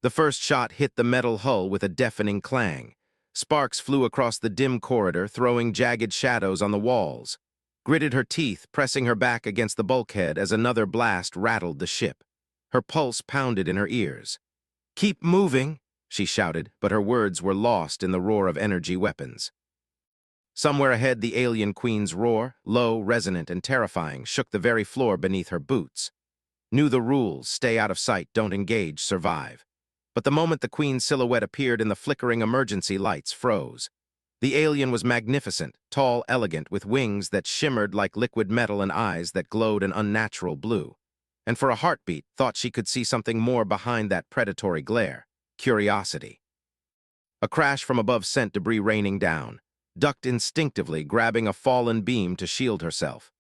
The first shot hit the metal hull with a deafening clang. Sparks flew across the dim corridor, throwing jagged shadows on the walls. Gritted her teeth, pressing her back against the bulkhead as another blast rattled the ship. Her pulse pounded in her ears. "Keep moving," she shouted, but her words were lost in the roar of energy weapons. Somewhere ahead, the alien queen's roar, low, resonant, and terrifying, shook the very floor beneath her boots. Knew the rules: stay out of sight, don't engage, survive. But the moment the queen's silhouette appeared in the flickering emergency lights, froze. The alien was magnificent, tall, elegant, with wings that shimmered like liquid metal and eyes that glowed an unnatural blue. And for a heartbeat, thought she could see something more behind that predatory glare: curiosity. A crash from above sent debris raining down. Ducked instinctively, grabbing a fallen beam to shield herself.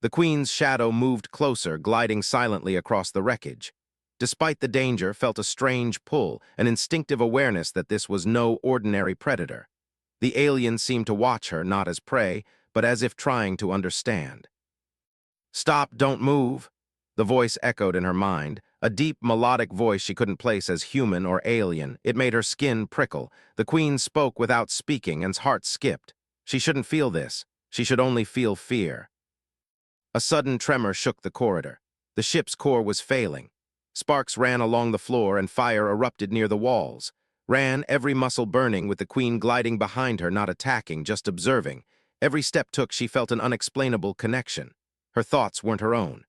The queen's shadow moved closer, gliding silently across the wreckage. Despite the danger, felt a strange pull, an instinctive awareness that this was no ordinary predator. The alien seemed to watch her, not as prey, but as if trying to understand. "Stop, don't move," the voice echoed in her mind, a deep, melodic voice she couldn't place as human or alien. It made her skin prickle. The queen spoke without speaking, and her heart skipped. She shouldn't feel this. She should only feel fear. A sudden tremor shook the corridor. The ship's core was failing. Sparks ran along the floor and fire erupted near the walls. Ran, every muscle burning, with the queen gliding behind her, not attacking, just observing. Every step took, she felt an unexplainable connection. Her thoughts weren't her own.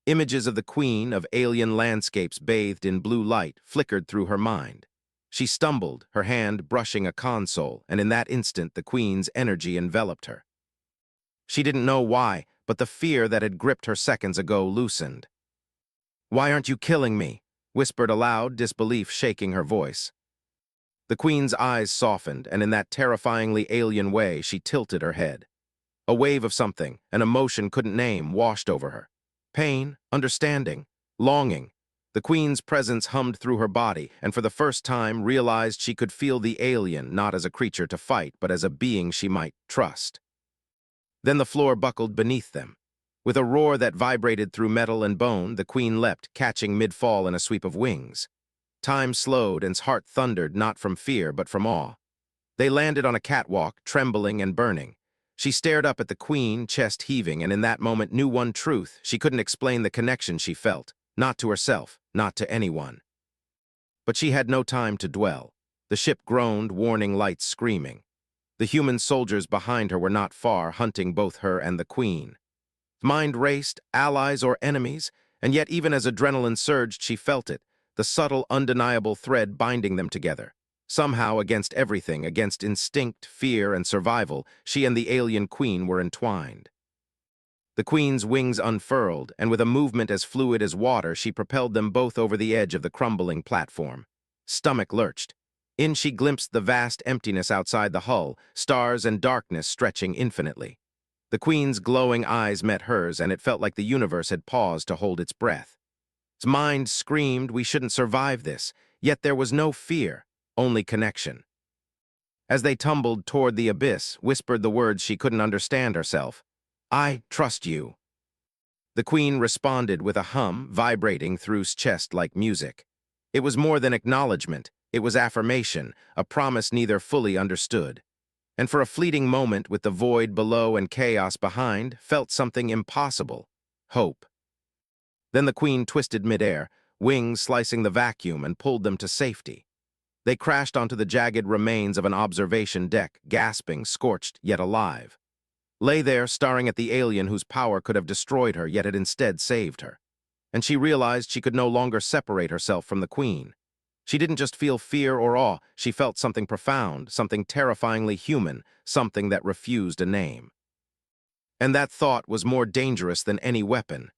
Images of the queen, of alien landscapes bathed in blue light, flickered through her mind. She stumbled, her hand brushing a console, and in that instant the queen's energy enveloped her. She didn't know why, but the fear that had gripped her seconds ago loosened. "Why aren't you killing me?" whispered aloud, disbelief shaking her voice. The queen's eyes softened, and in that terrifyingly alien way she tilted her head. A wave of something, an emotion couldn't name, washed over her. Pain, understanding, longing. The queen's presence hummed through her body, and for the first time realized she could feel the alien not as a creature to fight, but as a being she might trust. Then the floor buckled beneath them. With a roar that vibrated through metal and bone, the queen leapt, catching mid-fall in a sweep of wings. Time slowed, and her heart thundered, not from fear, but from awe. They landed on a catwalk, trembling and burning. She stared up at the queen, chest heaving, and in that moment knew one truth: she couldn't explain the connection she felt, not to herself, not to anyone. But she had no time to dwell. The ship groaned, warning lights screaming. The human soldiers behind her were not far, hunting both her and the queen. Mind raced, allies or enemies, and yet even as adrenaline surged, she felt it, the subtle, undeniable thread binding them together. Somehow, against everything, against instinct, fear, and survival, she and the alien queen were entwined. The queen's wings unfurled, and with a movement as fluid as water, she propelled them both over the edge of the crumbling platform. Stomach lurched. In she glimpsed the vast emptiness outside the hull, stars and darkness stretching infinitely. The queen's glowing eyes met hers, and it felt like the universe had paused to hold its breath. Its mind screamed, "We shouldn't survive this," yet there was no fear, only connection. As they tumbled toward the abyss, whispered the words she couldn't understand herself: "I trust you." The queen responded with a hum, vibrating through her chest like music. It was more than acknowledgement, it was affirmation, a promise neither fully understood. And for a fleeting moment, with the void below and chaos behind, felt something impossible: hope. Then the queen twisted midair, wings slicing the vacuum, and pulled them to safety. They crashed onto the jagged remains of an observation deck, gasping, scorched, yet alive. Lay there, staring at the alien whose power could have destroyed her, yet had instead saved her. And she realized she could no longer separate herself from the queen. She didn't just feel fear or awe, she felt something profound, something terrifyingly human, something that refused a name. And that thought was more dangerous than any weapon.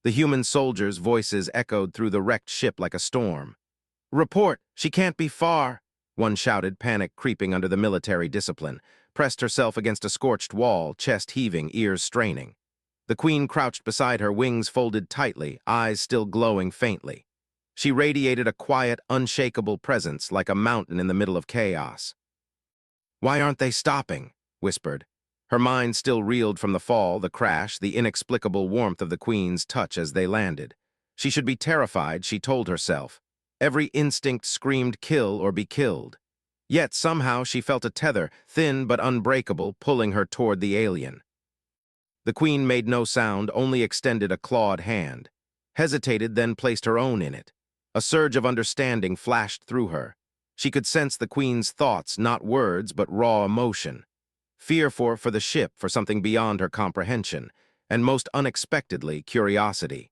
The human soldiers' voices echoed through the wrecked ship like a storm. "Report, she can't be far," one shouted, panic creeping under the military discipline, pressed herself against a scorched wall, chest heaving, ears straining. The queen crouched beside her, wings folded tightly, eyes still glowing faintly. She radiated a quiet, unshakable presence, like a mountain in the middle of chaos. "Why aren't they stopping?" whispered. Her mind still reeled from the fall, the crash, the inexplicable warmth of the queen's touch as they landed. She should be terrified, she told herself. Every instinct screamed kill or be killed. Yet somehow she felt a tether, thin but unbreakable, pulling her toward the alien. The queen made no sound, only extended a clawed hand. Hesitated, then placed her own in it. A surge of understanding flashed through her. She could sense the queen's thoughts, not words, but raw emotion. Fear for the ship, for something beyond her comprehension, and most unexpectedly, curiosity.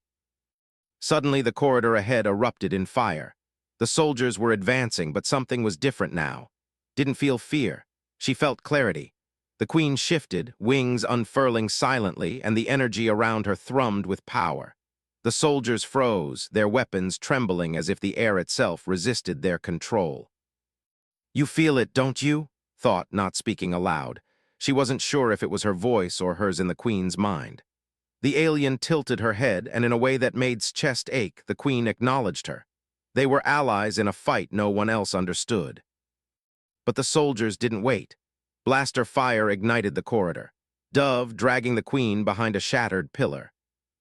Suddenly, the corridor ahead erupted in fire. The soldiers were advancing, but something was different now. Didn't feel fear. She felt clarity. The queen shifted, wings unfurling silently, and the energy around her thrummed with power. The soldiers froze, their weapons trembling as if the air itself resisted their control. "You feel it, don't you?" thought, not speaking aloud. She wasn't sure if it was her voice or hers in the queen's mind. The alien tilted her head, and in a way that made's chest ache, the queen acknowledged her. They were allies in a fight no one else understood. But the soldiers didn't wait. Blaster fire ignited the corridor. Dove dragging the queen behind a shattered pillar.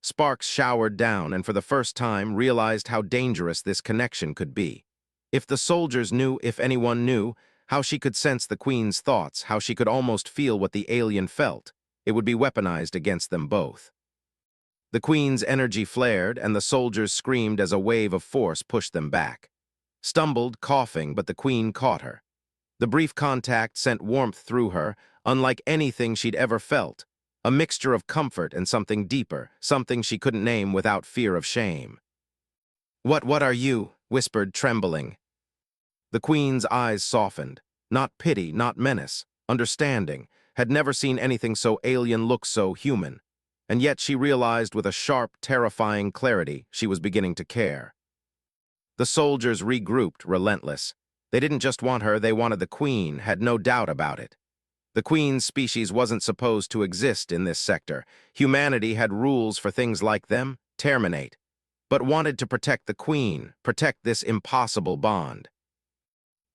Sparks showered down, and for the first time realized how dangerous this connection could be. If the soldiers knew, if anyone knew, how she could sense the queen's thoughts, how she could almost feel what the alien felt, it would be weaponized against them both. The queen's energy flared, and the soldiers screamed as a wave of force pushed them back. Stumbled, coughing, but the queen caught her. The brief contact sent warmth through her, unlike anything she'd ever felt. A mixture of comfort and something deeper, something she couldn't name without fear of shame. What are you?" whispered, trembling. The queen's eyes softened. Not pity, not menace. Understanding. Had never seen anything so alien look so human. And yet she realized with a sharp, terrifying clarity she was beginning to care. The soldiers regrouped, relentless. They didn't just want her, they wanted the queen, had no doubt about it. The queen's species wasn't supposed to exist in this sector. Humanity had rules for things like them, terminate, but wanted to protect the queen, protect this impossible bond.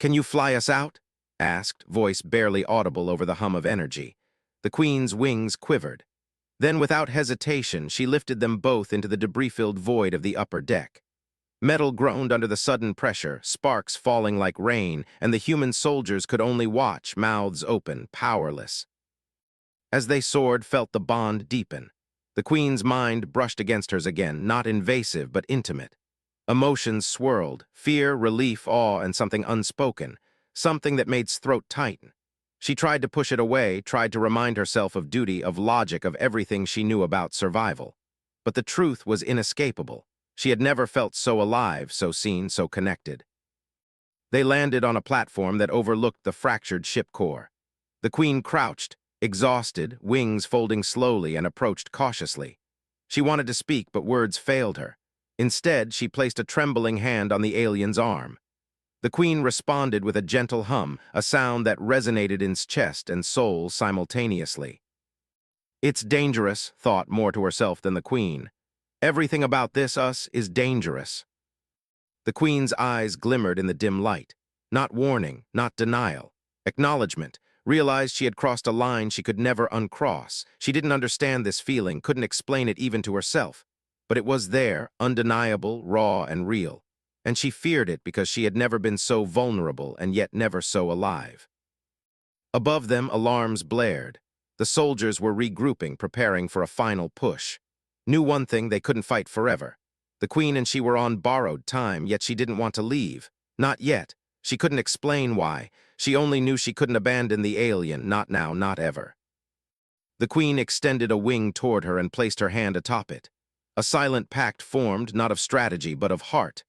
"Can you fly us out?" asked, voice barely audible over the hum of energy. The queen's wings quivered. Then, without hesitation, she lifted them both into the debris-filled void of the upper deck. Metal groaned under the sudden pressure, sparks falling like rain, and the human soldiers could only watch, mouths open, powerless. As they soared, felt the bond deepen. The queen's mind brushed against hers again, not invasive but intimate. Emotions swirled, fear, relief, awe, and something unspoken, something that made's throat tighten. She tried to push it away, tried to remind herself of duty, of logic, of everything she knew about survival. But the truth was inescapable. She had never felt so alive, so seen, so connected. They landed on a platform that overlooked the fractured ship core. The queen crouched, exhausted, wings folding slowly, and approached cautiously. She wanted to speak, but words failed her. Instead, she placed a trembling hand on the alien's arm. The queen responded with a gentle hum, a sound that resonated in chest and soul simultaneously. "It's dangerous," thought more to herself than the queen. "Everything about this us is dangerous." The queen's eyes glimmered in the dim light. Not warning, not denial. Acknowledgement. Realized she had crossed a line she could never uncross. She didn't understand this feeling, couldn't explain it even to herself. But it was there, undeniable, raw, and real. And she feared it because she had never been so vulnerable and yet never so alive. Above them, alarms blared. The soldiers were regrouping, preparing for a final push. Knew one thing: they couldn't fight forever. The queen and she were on borrowed time, yet she didn't want to leave. Not yet. She couldn't explain why. She only knew she couldn't abandon the alien, not now, not ever. The queen extended a wing toward her and placed her hand atop it. A silent pact formed, not of strategy, but of heart.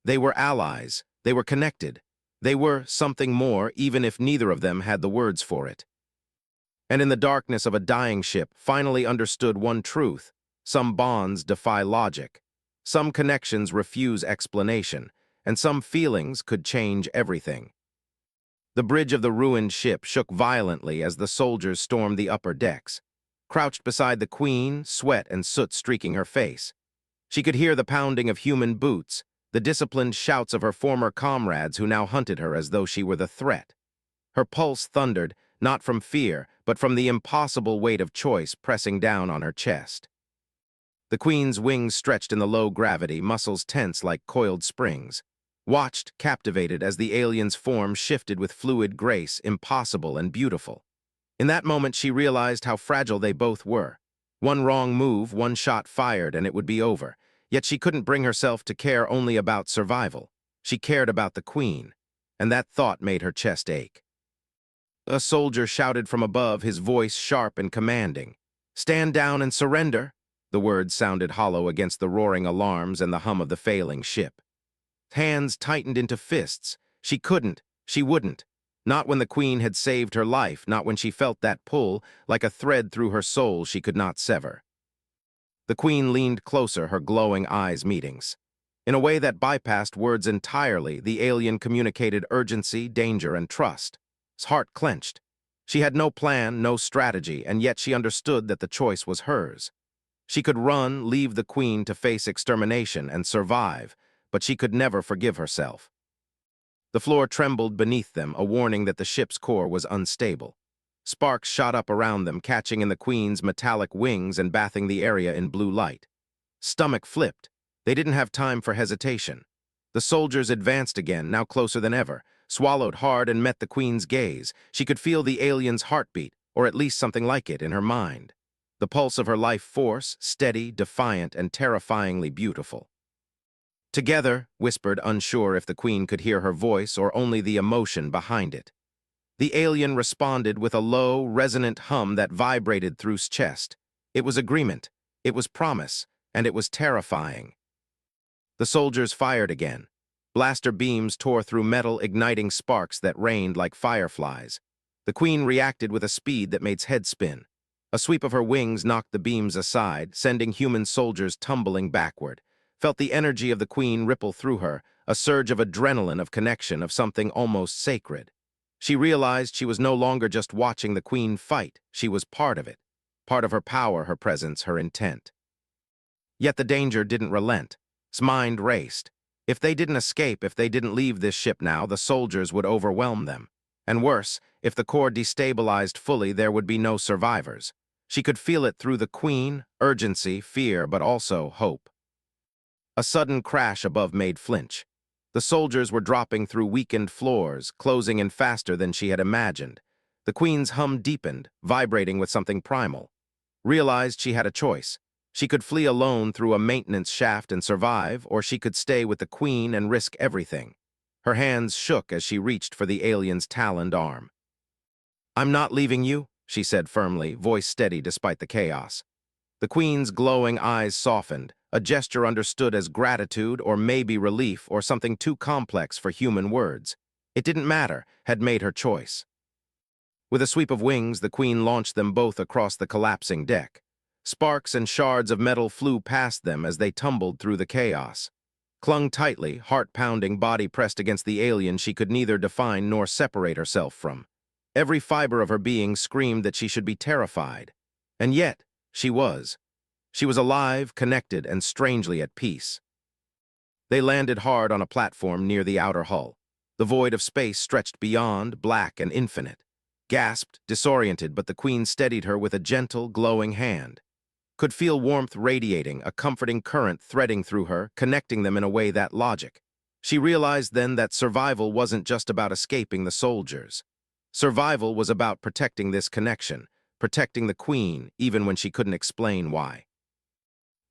They were allies. They were connected. They were something more, even if neither of them had the words for it. And in the darkness of a dying ship, finally understood one truth: some bonds defy logic. Some connections refuse explanation, and some feelings could change everything. The bridge of the ruined ship shook violently as the soldiers stormed the upper decks. Crouched beside the queen, sweat and soot streaking her face. She could hear the pounding of human boots, the disciplined shouts of her former comrades who now hunted her as though she were the threat. Her pulse thundered, not from fear, but from the impossible weight of choice pressing down on her chest. The queen's wings stretched in the low gravity, muscles tense like coiled springs. watched, captivated, as the alien's form shifted with fluid grace, impossible and beautiful. In that moment, she realized how fragile they both were. One wrong move, one shot fired, and it would be over. Yet she couldn't bring herself to care only about survival. She cared about the queen, and that thought made her chest ache. A soldier shouted from above, his voice sharp and commanding. "Stand down and surrender!" The words sounded hollow against the roaring alarms and the hum of the failing ship. Hands tightened into fists. She couldn't, she wouldn't. Not when the queen had saved her life, not when she felt that pull, like a thread through her soul she could not sever. The queen leaned closer, her glowing eyes meetings. In a way that bypassed words entirely, the alien communicated urgency, danger, and trust. His heart clenched. She had no plan, no strategy, and yet she understood that the choice was hers. She could run, leave the queen to face extermination and survive, but she could never forgive herself. The floor trembled beneath them, a warning that the ship's core was unstable. Sparks shot up around them, catching in the queen's metallic wings and bathing the area in blue light. Stomach flipped. They didn't have time for hesitation. The soldiers advanced again, now closer than ever, swallowed hard and met the queen's gaze. She could feel the alien's heartbeat, or at least something like it, in her mind. The pulse of her life force, steady, defiant, and terrifyingly beautiful. "Together," whispered, unsure if the queen could hear her voice or only the emotion behind it. The alien responded with a low, resonant hum that vibrated through his chest. It was agreement, it was promise, and it was terrifying. The soldiers fired again. Blaster beams tore through metal, igniting sparks that rained like fireflies. The queen reacted with a speed that made his head spin. A sweep of her wings knocked the beams aside, sending human soldiers tumbling backward. Felt the energy of the queen ripple through her, a surge of adrenaline, of connection, of something almost sacred. She realized she was no longer just watching the queen fight, she was part of it. Part of her power, her presence, her intent. Yet the danger didn't relent. His mind raced. If they didn't escape, if they didn't leave this ship now, the soldiers would overwhelm them. And worse, if the core destabilized fully, there would be no survivors. She could feel it through the queen, urgency, fear, but also hope. A sudden crash above made flinch. The soldiers were dropping through weakened floors, closing in faster than she had imagined. The queen's hum deepened, vibrating with something primal. Realized she had a choice. She could flee alone through a maintenance shaft and survive, or she could stay with the queen and risk everything. Her hands shook as she reached for the alien's taloned arm. "I'm not leaving you," she said firmly, voice steady despite the chaos. The queen's glowing eyes softened, a gesture understood as gratitude or maybe relief or something too complex for human words. It didn't matter, had made her choice. With a sweep of wings, the queen launched them both across the collapsing deck. Sparks and shards of metal flew past them as they tumbled through the chaos. Clung tightly, heart-pounding, body pressed against the alien she could neither define nor separate herself from. Every fiber of her being screamed that she should be terrified. And yet, she was. She was alive, connected, and strangely at peace. They landed hard on a platform near the outer hull. The void of space stretched beyond, black and infinite. Gasped, disoriented, but the queen steadied her with a gentle, glowing hand. Could feel warmth radiating, a comforting current threading through her, connecting them in a way that logic. She realized then that survival wasn't just about escaping the soldiers. Survival was about protecting this connection, protecting the queen, even when she couldn't explain why.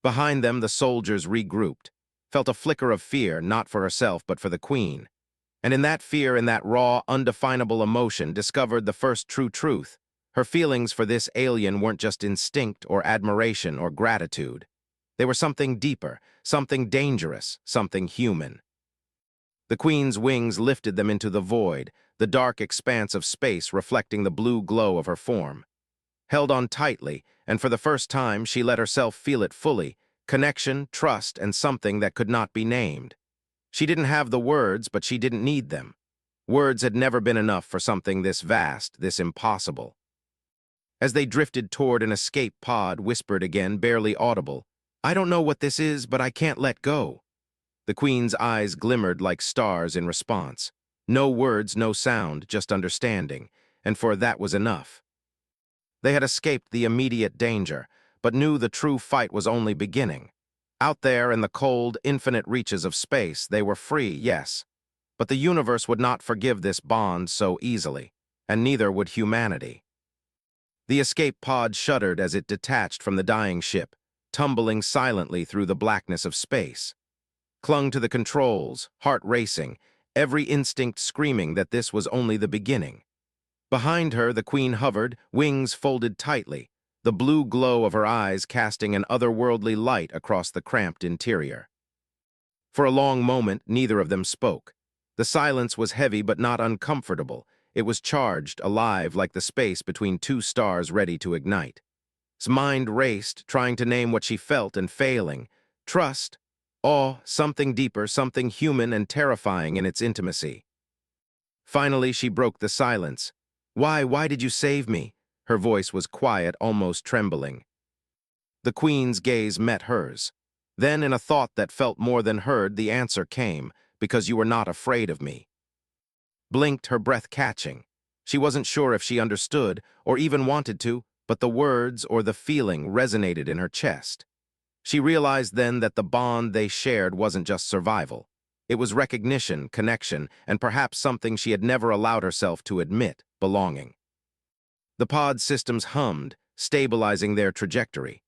Behind them, the soldiers regrouped, felt a flicker of fear, not for herself, but for the queen. And in that fear, in that raw, undefinable emotion, discovered the first true truth. Her feelings for this alien weren't just instinct or admiration or gratitude. They were something deeper, something dangerous, something human. The queen's wings lifted them into the void, the dark expanse of space reflecting the blue glow of her form. Held on tightly, and for the first time she let herself feel it fully, connection, trust, and something that could not be named. She didn't have the words, but she didn't need them. Words had never been enough for something this vast, this impossible. As they drifted toward an escape pod, whispered again, barely audible, "I don't know what this is, but I can't let go." The queen's eyes glimmered like stars in response. No words, no sound, just understanding, and for that was enough. They had escaped the immediate danger, but knew the true fight was only beginning. Out there in the cold, infinite reaches of space, they were free, yes. But the universe would not forgive this bond so easily, and neither would humanity. The escape pod shuddered as it detached from the dying ship, tumbling silently through the blackness of space. Clung to the controls, heart racing, every instinct screaming that this was only the beginning. Behind her, the Queen hovered, wings folded tightly, the blue glow of her eyes casting an otherworldly light across the cramped interior. For a long moment, neither of them spoke. The silence was heavy but not uncomfortable. It was charged, alive, like the space between two stars ready to ignite. His mind raced, trying to name what she felt and failing. Trust, awe, something deeper, something human and terrifying in its intimacy. Finally, she broke the silence. Why did you save me?" Her voice was quiet, almost trembling. The Queen's gaze met hers. Then, in a thought that felt more than heard, the answer came, "Because you were not afraid of me." Blinked, her breath catching. She wasn't sure if she understood, or even wanted to, but the words or the feeling resonated in her chest. She realized then that the bond they shared wasn't just survival. It was recognition, connection, and perhaps something she had never allowed herself to admit, belonging. The pod systems hummed, stabilizing their trajectory.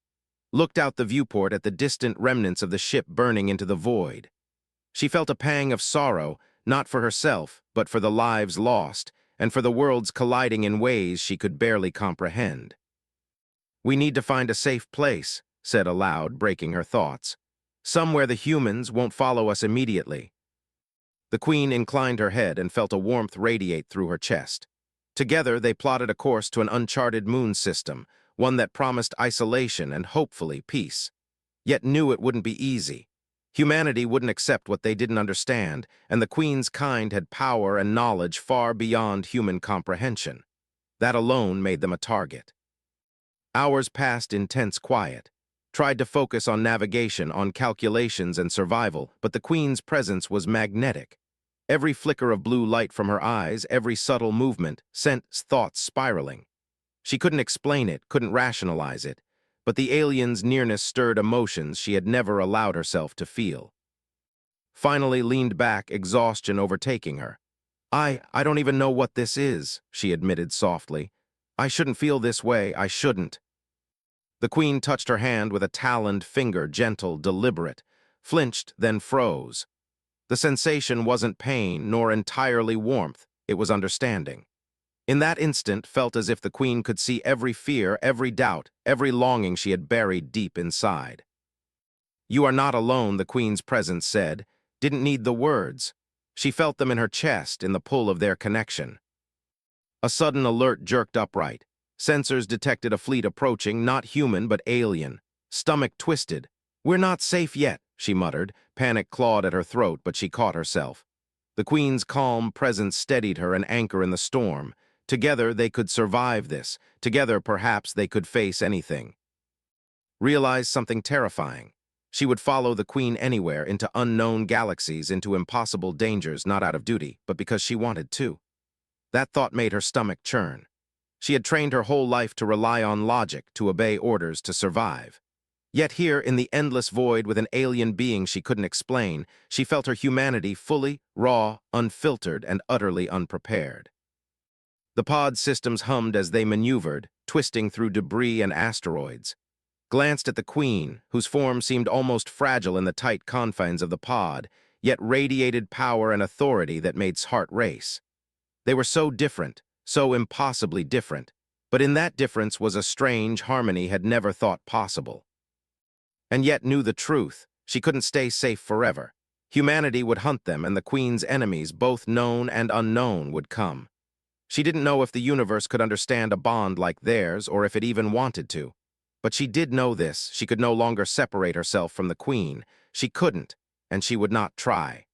Looked out the viewport at the distant remnants of the ship burning into the void. She felt a pang of sorrow, not for herself, but for the lives lost, and for the worlds colliding in ways she could barely comprehend. "We need to find a safe place," said aloud, breaking her thoughts. "Somewhere the humans won't follow us immediately." The Queen inclined her head and felt a warmth radiate through her chest. Together, they plotted a course to an uncharted moon system, one that promised isolation and, hopefully, peace. Yet knew it wouldn't be easy. Humanity wouldn't accept what they didn't understand, and the Queen's kind had power and knowledge far beyond human comprehension. That alone made them a target. Hours passed in tense quiet. Tried to focus on navigation, on calculations and survival, but the Queen's presence was magnetic. Every flicker of blue light from her eyes, every subtle movement, sent thoughts spiraling. She couldn't explain it, couldn't rationalize it, but the alien's nearness stirred emotions she had never allowed herself to feel. Finally leaned back, exhaustion overtaking her. I don't even know what this is," she admitted softly. "I shouldn't feel this way, I shouldn't." The Queen touched her hand with a taloned finger, gentle, deliberate, flinched, then froze. The sensation wasn't pain, nor entirely warmth, it was understanding. In that instant, felt as if the Queen could see every fear, every doubt, every longing she had buried deep inside. "You are not alone," the Queen's presence said. Didn't need the words. She felt them in her chest, in the pull of their connection. A sudden alert jerked upright. Sensors detected a fleet approaching, not human but alien. Stomach twisted. "We're not safe yet," she muttered. Panic clawed at her throat, but she caught herself. The Queen's calm presence steadied her, an anchor in the storm. Together they could survive this. Together, perhaps, they could face anything. Realized something terrifying. She would follow the Queen anywhere, into unknown galaxies, into impossible dangers, not out of duty, but because she wanted to. That thought made her stomach churn. She had trained her whole life to rely on logic, to obey orders, to survive. Yet here, in the endless void with an alien being she couldn't explain, she felt her humanity fully, raw, unfiltered, and utterly unprepared. The pod systems hummed as they maneuvered, twisting through debris and asteroids. Glanced at the Queen, whose form seemed almost fragile in the tight confines of the pod, yet radiated power and authority that made his heart race. They were so different, so impossibly different, but in that difference was a strange harmony had never thought possible. And yet knew the truth. She couldn't stay safe forever. Humanity would hunt them, and the Queen's enemies, both known and unknown, would come. She didn't know if the universe could understand a bond like theirs, or if it even wanted to. But she did know this. She could no longer separate herself from the Queen. She couldn't, and she would not try.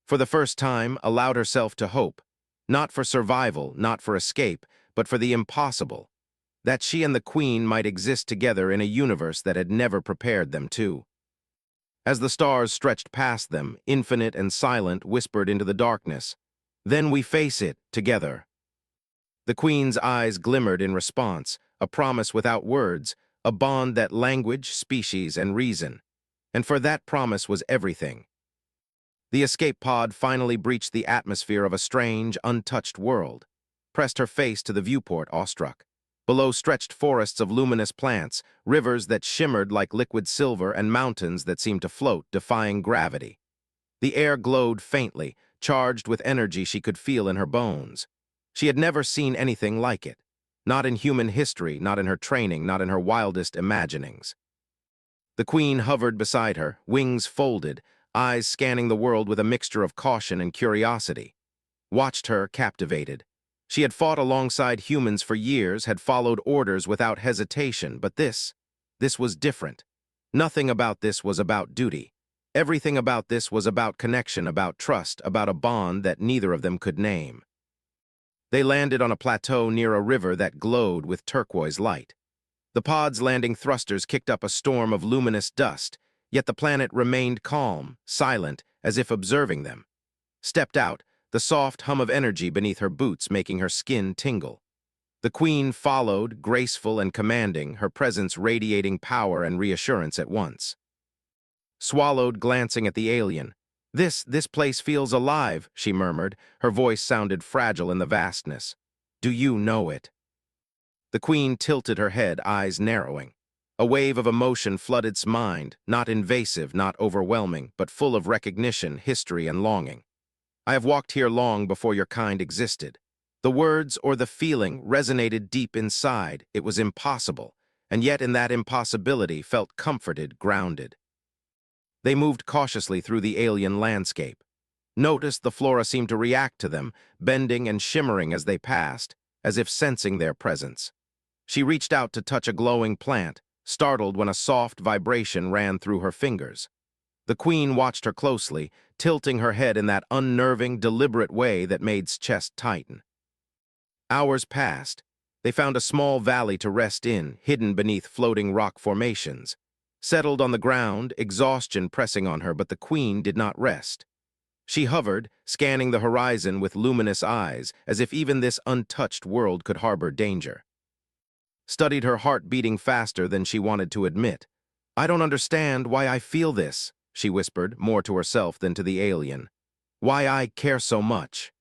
For the first time, allowed herself to hope. Not for survival, not for escape, but for the impossible. That she and the Queen might exist together in a universe that had never prepared them to. As the stars stretched past them, infinite and silent, whispered into the darkness, "Then we face it, together." The Queen's eyes glimmered in response, a promise without words, a bond that language, species, and reason. And for that promise was everything. The escape pod finally breached the atmosphere of a strange, untouched world, pressed her face to the viewport awestruck. Below stretched forests of luminous plants, rivers that shimmered like liquid silver, and mountains that seemed to float, defying gravity. The air glowed faintly, charged with energy she could feel in her bones. She had never seen anything like it. Not in human history, not in her training, not in her wildest imaginings. The Queen hovered beside her, wings folded, eyes scanning the world with a mixture of caution and curiosity. Watched her, captivated. She had fought alongside humans for years, had followed orders without hesitation, but this was different. Nothing about this was about duty. Everything about this was about connection, about trust, about a bond that neither of them could name. They landed on a plateau near a river that glowed with turquoise light. The pod's landing thrusters kicked up a storm of luminous dust, yet the planet remained calm, silent, as if observing them. Stepped out, the soft hum of energy beneath her boots making her skin tingle. The Queen followed, graceful and commanding, her presence radiating power and reassurance at once. Swallowed, glancing at the alien. This place feels alive," she murmured. Her voice sounded fragile in the vastness. "Do you know it?" The Queen tilted her head, eyes narrowing. A wave of emotion flooded its mind, not invasive, not overwhelming, but full of recognition, history, and longing. "I have walked here long before your kind existed." The words or the feeling resonated deep inside. It was impossible, and yet in that impossibility felt comforted, grounded. They moved cautiously through the alien landscape. Noticed the flora seemed to react to them, bending and shimmering as they passed, as if sensing their presence. She reached out to touch a glowing plant, startled when a soft vibration ran through her fingers. The Queen watched her closely, tilting her head in that unnerving, deliberate way that made his chest tighten. Hours passed. They found a small valley to rest in, hidden beneath floating rock formations. Settled on the ground, exhaustion pressing on her, but the Queen did not rest. She hovered, scanning the horizon with luminous eyes, as if even this untouched world could harbor danger. Studied her heart beating faster than she wanted to admit. "I don't understand why I feel this," she whispered, more to herself than to the alien. "Why I care so much."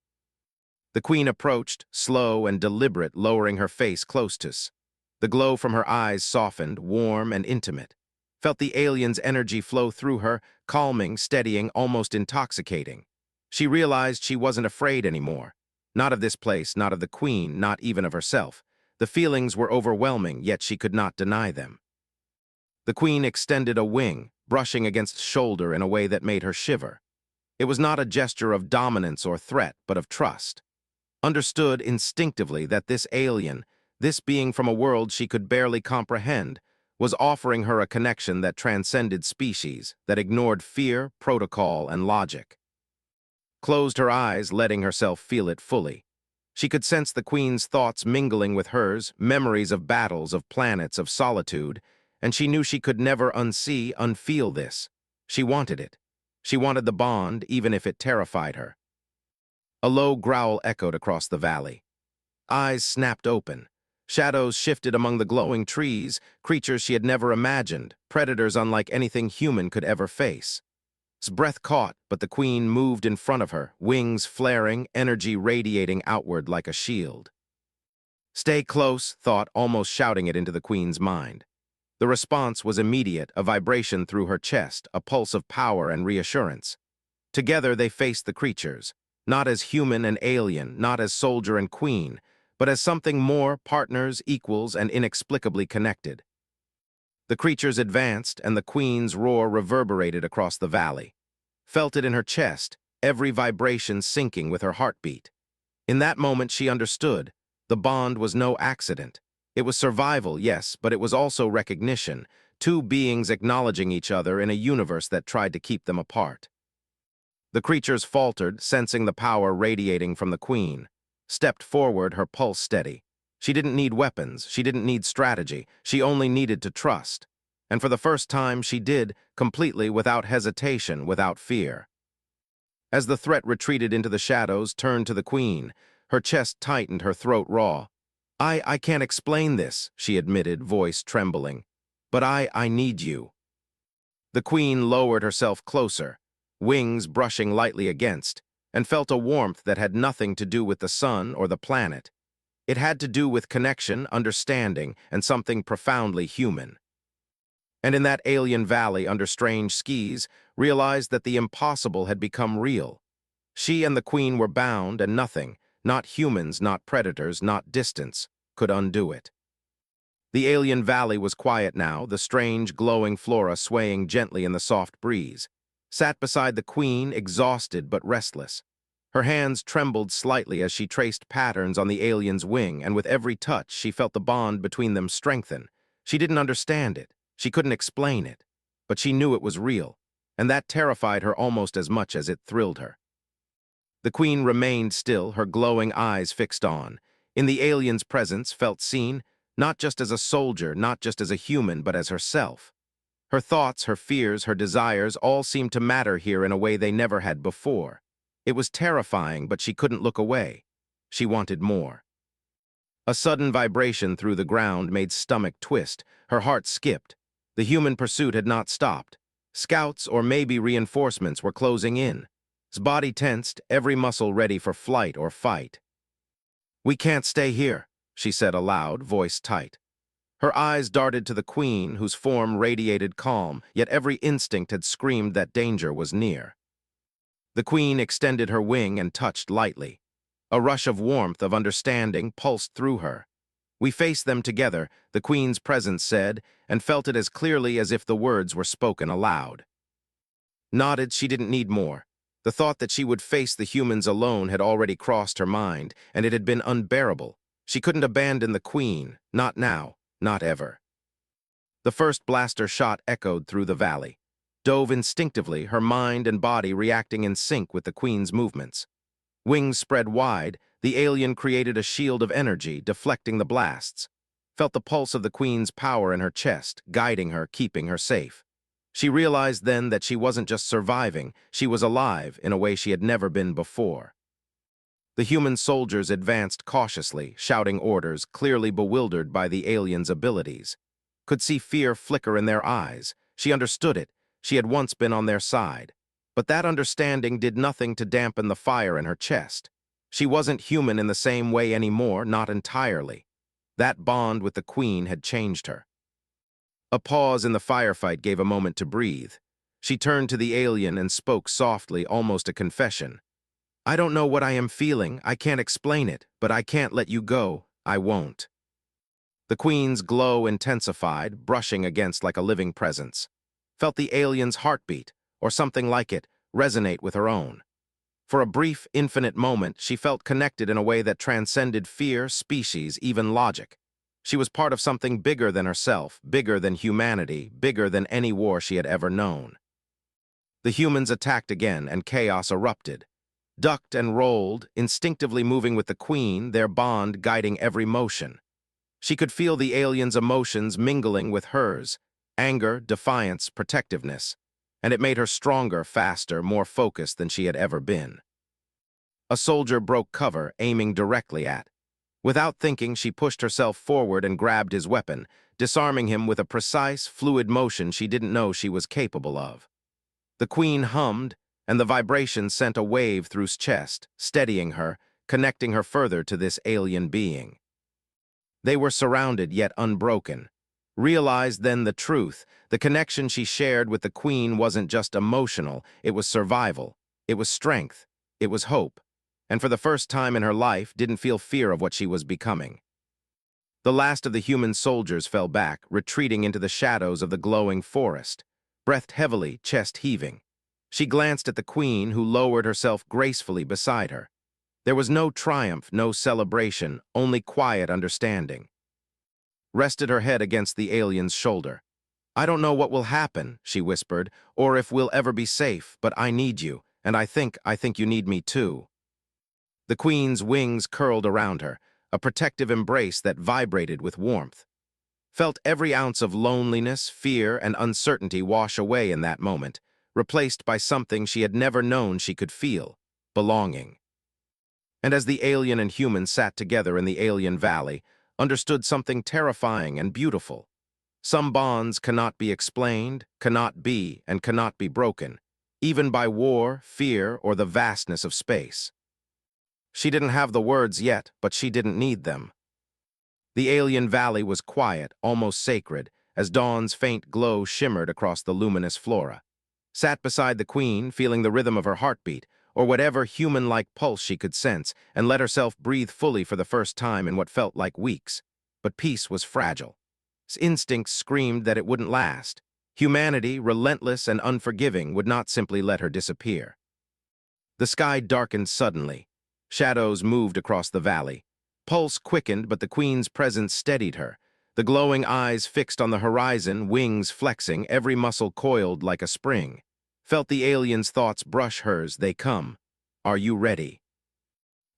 The Queen approached, slow and deliberate, lowering her face close to us. The glow from her eyes softened, warm and intimate. Felt the alien's energy flow through her, calming, steadying, almost intoxicating. She realized she wasn't afraid anymore. Not of this place, not of the Queen, not even of herself. The feelings were overwhelming, yet she could not deny them. The Queen extended a wing, brushing against his shoulder in a way that made her shiver. It was not a gesture of dominance or threat, but of trust. Understood instinctively that this alien, this being from a world she could barely comprehend, was offering her a connection that transcended species, that ignored fear, protocol, and logic. Closed her eyes, letting herself feel it fully. She could sense the Queen's thoughts mingling with hers, memories of battles, of planets, of solitude, and she knew she could never unsee, unfeel this. She wanted it. She wanted the bond, even if it terrified her. A low growl echoed across the valley. Eyes snapped open. Shadows shifted among the glowing trees, creatures she had never imagined, predators unlike anything human could ever face. His breath caught, but the Queen moved in front of her, wings flaring, energy radiating outward like a shield. "Stay close," thought, almost shouting it into the Queen's mind. The response was immediate, a vibration through her chest, a pulse of power and reassurance. Together they faced the creatures, not as human and alien, not as soldier and queen, but as something more, partners, equals, and inexplicably connected. The creatures advanced, and the Queen's roar reverberated across the valley. Felt it in her chest, every vibration syncing with her heartbeat. In that moment she understood. The bond was no accident. It was survival, yes, but it was also recognition, two beings acknowledging each other in a universe that tried to keep them apart. The creatures faltered, sensing the power radiating from the Queen. Stepped forward, her pulse steady. She didn't need weapons, she didn't need strategy, she only needed to trust. And for the first time she did, completely, without hesitation, without fear. As the threat retreated into the shadows, turned to the Queen, her chest tightened, her throat raw. I can't explain this," she admitted, voice trembling. "But I need you." The queen lowered herself closer, wings brushing lightly against, and felt a warmth that had nothing to do with the sun or the planet. It had to do with connection, understanding, and something profoundly human. And in that alien valley under strange skies, realized that the impossible had become real. She and the queen were bound, and nothing, not humans, not predators, not distance, could undo it. The alien valley was quiet now, the strange, glowing flora swaying gently in the soft breeze. Sat beside the queen, exhausted but restless. Her hands trembled slightly as she traced patterns on the alien's wing, and with every touch she felt the bond between them strengthen. She didn't understand it. She couldn't explain it. But she knew it was real, and that terrified her almost as much as it thrilled her. The queen remained still, her glowing eyes fixed on. In the alien's presence, felt seen, not just as a soldier, not just as a human, but as herself. Her thoughts, her fears, her desires all seemed to matter here in a way they never had before. It was terrifying, but she couldn't look away. She wanted more. A sudden vibration through the ground made stomach twist. Her heart skipped. The human pursuit had not stopped. Scouts, or maybe reinforcements, were closing in. His body tensed, every muscle ready for flight or fight. "We can't stay here," she said aloud, voice tight. Her eyes darted to the queen, whose form radiated calm, yet every instinct had screamed that danger was near. The queen extended her wing and touched lightly. A rush of warmth, of understanding, pulsed through her. "We face them together," the queen's presence said, and felt it as clearly as if the words were spoken aloud. Nodded, she didn't need more. The thought that she would face the humans alone had already crossed her mind, and it had been unbearable. She couldn't abandon the queen, not now, not ever. The first blaster shot echoed through the valley. Dove instinctively, her mind and body reacting in sync with the queen's movements. Wings spread wide, the alien created a shield of energy, deflecting the blasts. Felt the pulse of the queen's power in her chest, guiding her, keeping her safe. She realized then that she wasn't just surviving, she was alive in a way she had never been before. The human soldiers advanced cautiously, shouting orders, clearly bewildered by the alien's abilities. Could see fear flicker in their eyes. She understood it. She had once been on their side. But that understanding did nothing to dampen the fire in her chest. She wasn't human in the same way anymore, not entirely. That bond with the queen had changed her. A pause in the firefight gave a moment to breathe. She turned to the alien and spoke softly, almost a confession. "I don't know what I am feeling, I can't explain it, but I can't let you go, I won't." The queen's glow intensified, brushing against like a living presence. Felt the alien's heartbeat, or something like it, resonate with her own. For a brief, infinite moment, she felt connected in a way that transcended fear, species, even logic. She was part of something bigger than herself, bigger than humanity, bigger than any war she had ever known. The humans attacked again, and chaos erupted. Ducked and rolled, instinctively moving with the queen, their bond guiding every motion. She could feel the alien's emotions mingling with hers, anger, defiance, protectiveness, and it made her stronger, faster, more focused than she had ever been. A soldier broke cover, aiming directly at. Without thinking, she pushed herself forward and grabbed his weapon, disarming him with a precise, fluid motion she didn't know she was capable of. The queen hummed, and the vibration sent a wave through his chest, steadying her, connecting her further to this alien being. They were surrounded yet unbroken. Realized then the truth. The connection she shared with the queen wasn't just emotional, it was survival. It was strength. It was hope. And for the first time in her life, didn't feel fear of what she was becoming. The last of the human soldiers fell back, retreating into the shadows of the glowing forest. Breathed heavily, chest heaving. She glanced at the queen, who lowered herself gracefully beside her. There was no triumph, no celebration, only quiet understanding. Rested her head against the alien's shoulder. "I don't know what will happen," she whispered, "or if we'll ever be safe, but I need you, and I think you need me too." The queen's wings curled around her, a protective embrace that vibrated with warmth. Felt every ounce of loneliness, fear, and uncertainty wash away in that moment, replaced by something she had never known she could feel: belonging. And as the alien and human sat together in the alien valley, understood something terrifying and beautiful. Some bonds cannot be explained, cannot be, and cannot be broken, even by war, fear, or the vastness of space. She didn't have the words yet, but she didn't need them. The alien valley was quiet, almost sacred, as dawn's faint glow shimmered across the luminous flora. Sat beside the queen, feeling the rhythm of her heartbeat, or whatever human-like pulse she could sense, and let herself breathe fully for the first time in what felt like weeks. But peace was fragile. Instincts screamed that it wouldn't last. Humanity, relentless and unforgiving, would not simply let her disappear. The sky darkened suddenly. Shadows moved across the valley. Pulse quickened, but the queen's presence steadied her. The glowing eyes fixed on the horizon, wings flexing, every muscle coiled like a spring. Felt the alien's thoughts brush hers. They come. Are you ready?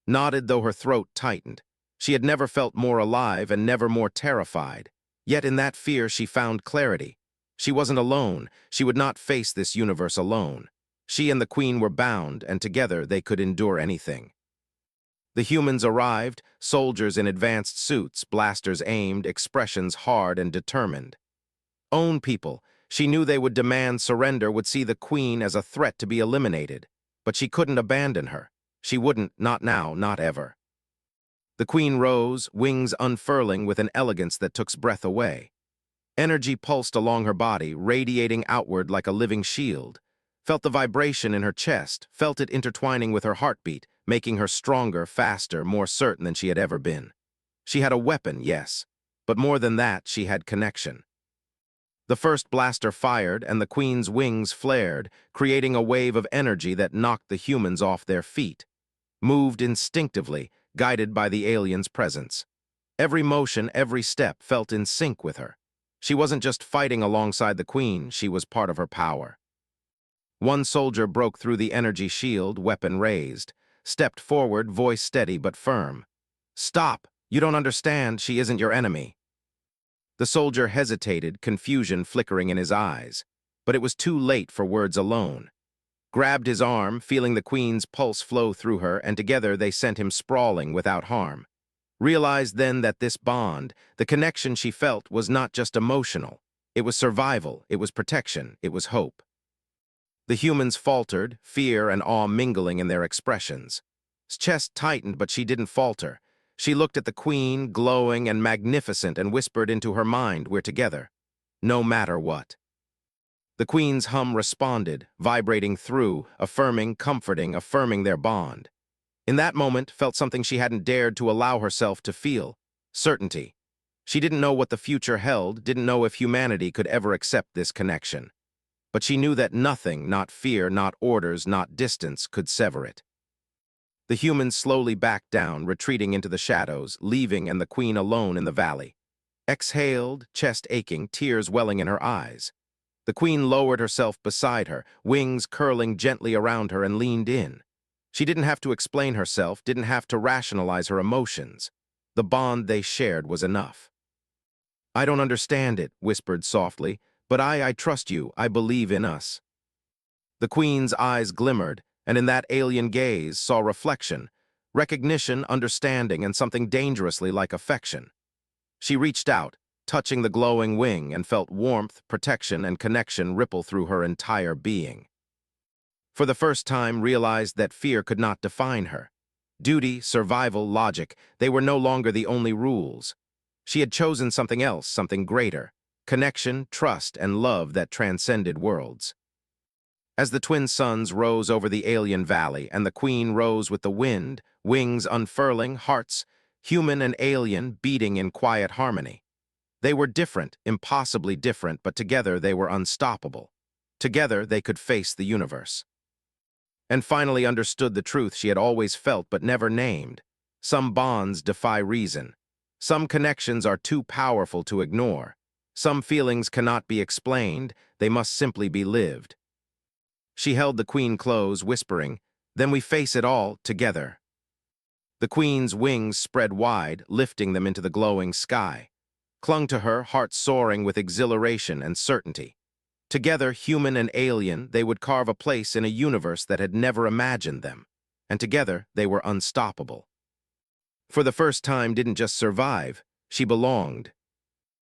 Nodded, though her throat tightened. She had never felt more alive and never more terrified. Yet in that fear she found clarity. She wasn't alone. She would not face this universe alone. She and the queen were bound, and together they could endure anything. The humans arrived, soldiers in advanced suits, blasters aimed, expressions hard and determined. Own people. She knew they would demand surrender, would see the queen as a threat to be eliminated. But she couldn't abandon her. She wouldn't, not now, not ever. The queen rose, wings unfurling with an elegance that took breath away. Energy pulsed along her body, radiating outward like a living shield. Felt the vibration in her chest, felt it intertwining with her heartbeat, making her stronger, faster, more certain than she had ever been. She had a weapon, yes, but more than that, she had connection. The first blaster fired, and the queen's wings flared, creating a wave of energy that knocked the humans off their feet. Moved instinctively, guided by the alien's presence. Every motion, every step felt in sync with her. She wasn't just fighting alongside the queen, she was part of her power. One soldier broke through the energy shield, weapon raised. Stepped forward, voice steady but firm. "Stop! You don't understand, she isn't your enemy." The soldier hesitated, confusion flickering in his eyes. But it was too late for words alone. Grabbed his arm, feeling the queen's pulse flow through her, and together they sent him sprawling without harm. Realized then that this bond, the connection she felt, was not just emotional. It was survival, it was protection, it was hope. The humans faltered, fear and awe mingling in their expressions. His chest tightened, but she didn't falter. She looked at the queen, glowing and magnificent, and whispered into her mind, "We're together, no matter what." The queen's hum responded, vibrating through, affirming, comforting, affirming their bond. In that moment, felt something she hadn't dared to allow herself to feel. Certainty. She didn't know what the future held, didn't know if humanity could ever accept this connection. But she knew that nothing, not fear, not orders, not distance, could sever it. The humans slowly backed down, retreating into the shadows, leaving and the queen alone in the valley. Exhaled, chest aching, tears welling in her eyes. The queen lowered herself beside her, wings curling gently around her, and leaned in. She didn't have to explain herself, didn't have to rationalize her emotions. The bond they shared was enough. "I don't understand it," whispered softly, "but I trust you, I believe in us." The queen's eyes glimmered, and in that alien gaze saw reflection, recognition, understanding, and something dangerously like affection. She reached out, touching the glowing wing, and felt warmth, protection, and connection ripple through her entire being. For the first time, realized that fear could not define her. Duty, survival, logic, they were no longer the only rules. She had chosen something else, something greater. Connection, trust, and love that transcended worlds. As the twin suns rose over the alien valley and the queen rose with the wind, wings unfurling, hearts, human and alien, beating in quiet harmony. They were different, impossibly different, but together they were unstoppable. Together they could face the universe. And finally understood the truth she had always felt but never named. Some bonds defy reason. Some connections are too powerful to ignore. Some feelings cannot be explained, they must simply be lived. She held the queen close, whispering, "Then we face it all together." The queen's wings spread wide, lifting them into the glowing sky. Clung to her, heart soaring with exhilaration and certainty. Together, human and alien, they would carve a place in a universe that had never imagined them. And together, they were unstoppable. For the first time, didn't just survive, she belonged.